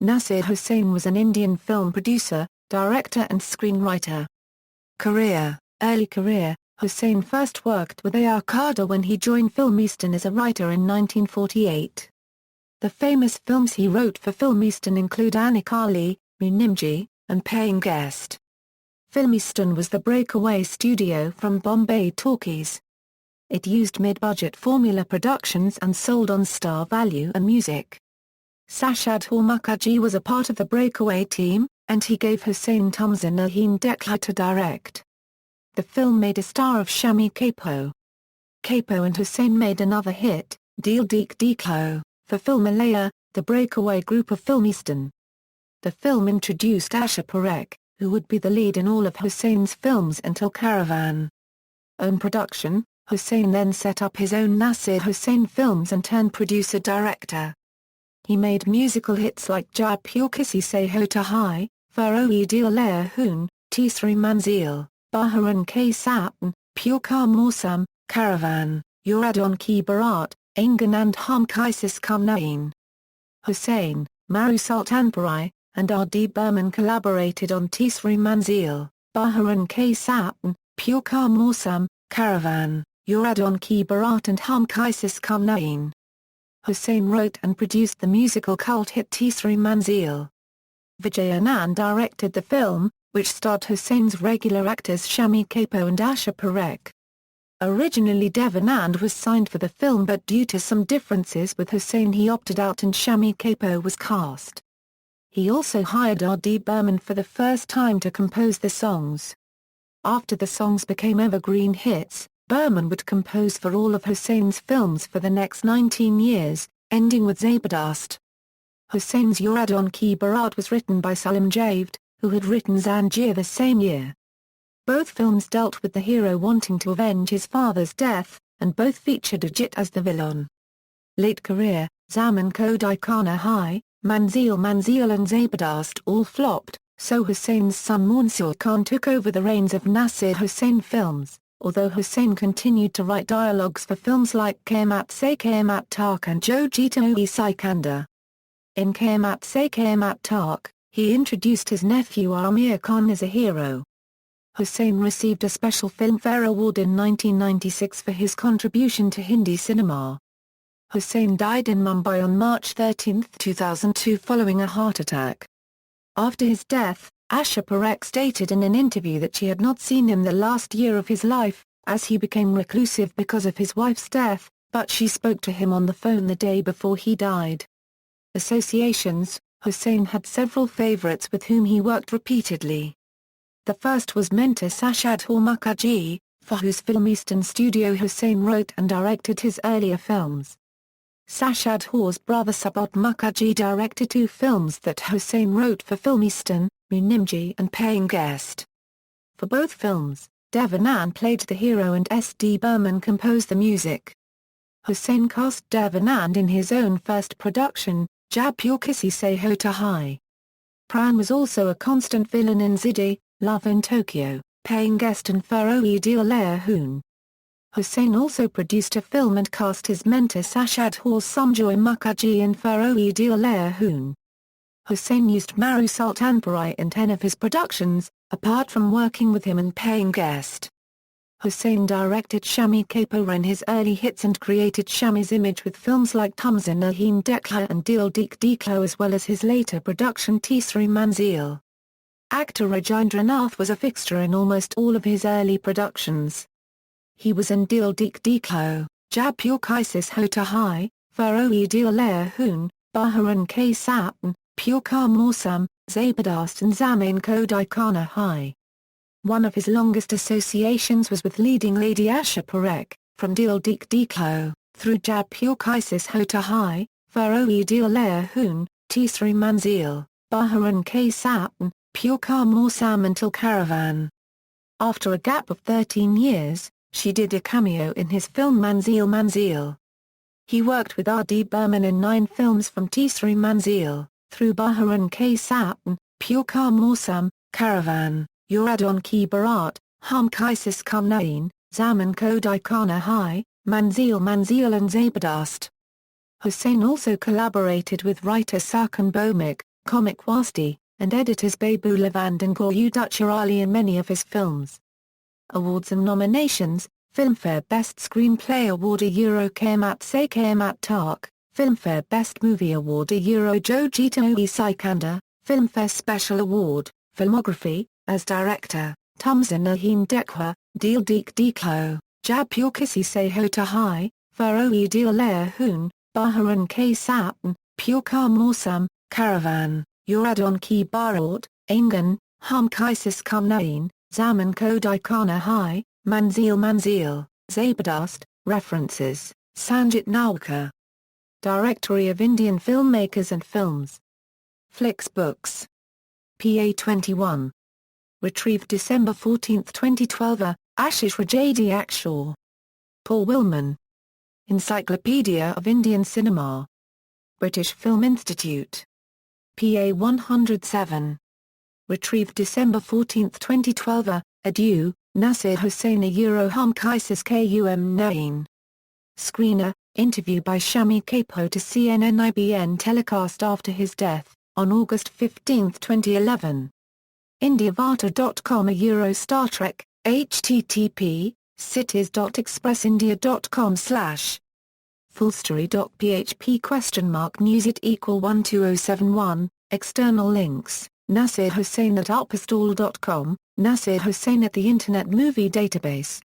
Nasir Hussain was an Indian film producer, director and screenwriter. Early career, Hussain first worked with A.R. Khader when he joined Filmeistan as a writer in 1948. The famous films he wrote for Filmeistan include Annikali, Nimji, and Paying Guest. Filmeistan was the breakaway studio from Bombay Talkies. It used mid-budget formula productions and sold on Star Value and Music. Sashadhar Mukherjee was a part of the breakaway team, and he gave Hussain Tumza Nahin Dekla to direct. The film made a star of Shami Kapoor. Kapoor and Hussain made another hit, Dil Deek Deklo, for Filmalaya, the breakaway group of Filmeistan. The film introduced Asha Parekh, who would be the lead in all of Hussain's films until Caravan. Own production, Hussain then set up his own Nasir Hussain Films and turned producer-director. He made musical hits like Jab Pure Kisi Se Hota Hai, Faroe Dil Layer Hoon, Tisri Manzil, Baharan Ke Sapn, Pure Ka Morsam, Caravan, Yuradon Ki Barat, Engan and Hum Kaisis Kum Nain. Hussain, Maru Sultanpuri, and R.D. Burman collaborated on Tisri Manzil, Baharan Ke Sapn, Pure Ka Morsam, Caravan, Yuradon Ki Barat and Hum Kaisis Kum Nain. Hussain wrote and produced the musical cult hit Tisri Manzil. Vijay Anand directed the film, which starred Hussain's regular actors Shami Kapoor and Asha Parekh. Originally Dev Anand was signed for the film, but due to some differences with Hussain he opted out and Shami Kapoor was cast. He also hired R.D. Burman for the first time to compose the songs. After the songs became evergreen hits, Burman would compose for all of Hussain's films for the next 19 years, ending with Zabardast. Hussain's Yuradon Ki Barat was written by Salim Javed, who had written Zanjeer the same year. Both films dealt with the hero wanting to avenge his father's death, and both featured Ajit as the villain. Late career, Zaman Ko Dikana Hai, Manzil and Zabardast all flopped, so Hussain's son Mansoor Khan took over the reins of Nasir Hussain Films, although Hussain continued to write dialogues for films like Kamat Se Kamat Tak and Jo Jeeta Oi Sikandar. In Kamat Se Kamat Tak, he introduced his nephew Amir Khan as a hero. Hussain received a Special Filmfare Award in 1996 for his contribution to Hindi cinema. Hussain died in Mumbai on March 13, 2002 following a heart attack. After his death, Asha Parekh stated in an interview that she had not seen him the last year of his life, as he became reclusive because of his wife's death, but she spoke to him on the phone the day before he died. Associations: Hussain had several favourites with whom he worked repeatedly. The first was mentor Sashadhar Mukherjee, for whose Filmeistan studio Hussain wrote and directed his earlier films. Sashadhar's brother Subodh Mukherjee directed two films that Hussain wrote for Filmeistan, Nimji and Paying Guest. For both films, Dev Anand played the hero and S.D. Burman composed the music. Hussain cast Dev Anand in his own first production, Jab Pure Kisi Se Hota Hai. Pran was also a constant villain in Zidi, Love in Tokyo, Paying Guest and Faroe Dil Layer Hoon. Hussain also produced a film and cast his mentor Sashadhar Sumjoy Mukherjee in Faroe Dil Layer Hoon. Hussain used Maru Sultanpuri in 10 of his productions, apart from working with him in Paying Guest. Hussain directed Shami Kapoor in his early hits and created Shami's image with films like Tumza Nahin Dekla and Dil Deek Deklo, as well as his later production Tisri Manzil. Actor Rajendra Nath was a fixture in almost all of his early productions. He was in Dil Deek Deklo, Jab Pure Kaisis Hota Hai, Faroe Dil Layer Hoon, Baharan Ke Sapn, Pure Ka Morsam, Zabardast and Zaman Ko Dikana Hai. One of his longest associations was with leading lady Asha Parekh, from Dil Deek Deklo, through Jab Pure Kaisis Hota Hai, Faroe Dil Layer Hoon, Tisri Manzil, Baharan Ke Sapn, Pure Ka Morsam until Caravan. After a gap of 13 years, she did a cameo in his film Manzil. He worked with R.D. Burman in 9 films from Tisri Manzil, through Baharan Ke Sapn, Pure Ka Morsam, Caravan, Yuradon Ki Barat, Hum Kaisis Kum Nain, Zaman Ko Dikana Hai, Manzil and Zabardast. Hussain also collaborated with writer Sarkhan Bhowmik, Comic Wasti, and editors Babu Levand and Gauru Ducharali in many of his films. Awards and nominations: Filmfare Best Screenplay Award Euro Keamat Se Keamat Tak, Filmfare Best Movie Award Euro Jojita Oi Sikanda, Filmfare Special Award, Filmography, as director, Tumsa Nahin Dekwa, Dil Dik Diklo, Jab Purkisi Seho Tahai, Faroi Dil Lea Hoon, Baharan K Sapn, Purkar Morsam, Caravan, Yuradon Ki Barot, Aingan, Hum Kaisis Kumnain, Zaman Kodai Kana Hai, Manzil, Zabardast. References: Sanjit Nawalkar. Directory of Indian Filmmakers and Films. Flixbooks. PA 21. Retrieved December 14, 2012. Ashish Rajadi Akshore. Paul Willman. Encyclopedia of Indian Cinema. British Film Institute. PA 107. Retrieved December 14, 2012. Adieu, Nasir Hussain Euro Hum Kaisis Kum Nain. Screener, interview by Shami Kapo to CNN-IBN telecast after his death, on August 15, 2011. Indiavata.com Euro Star Trek, http, cities.expressindia.com/ Fullstory.php ? News@12071, external links, Nasir Hussain at outpostall.com, Nasir Hussain at the Internet Movie Database.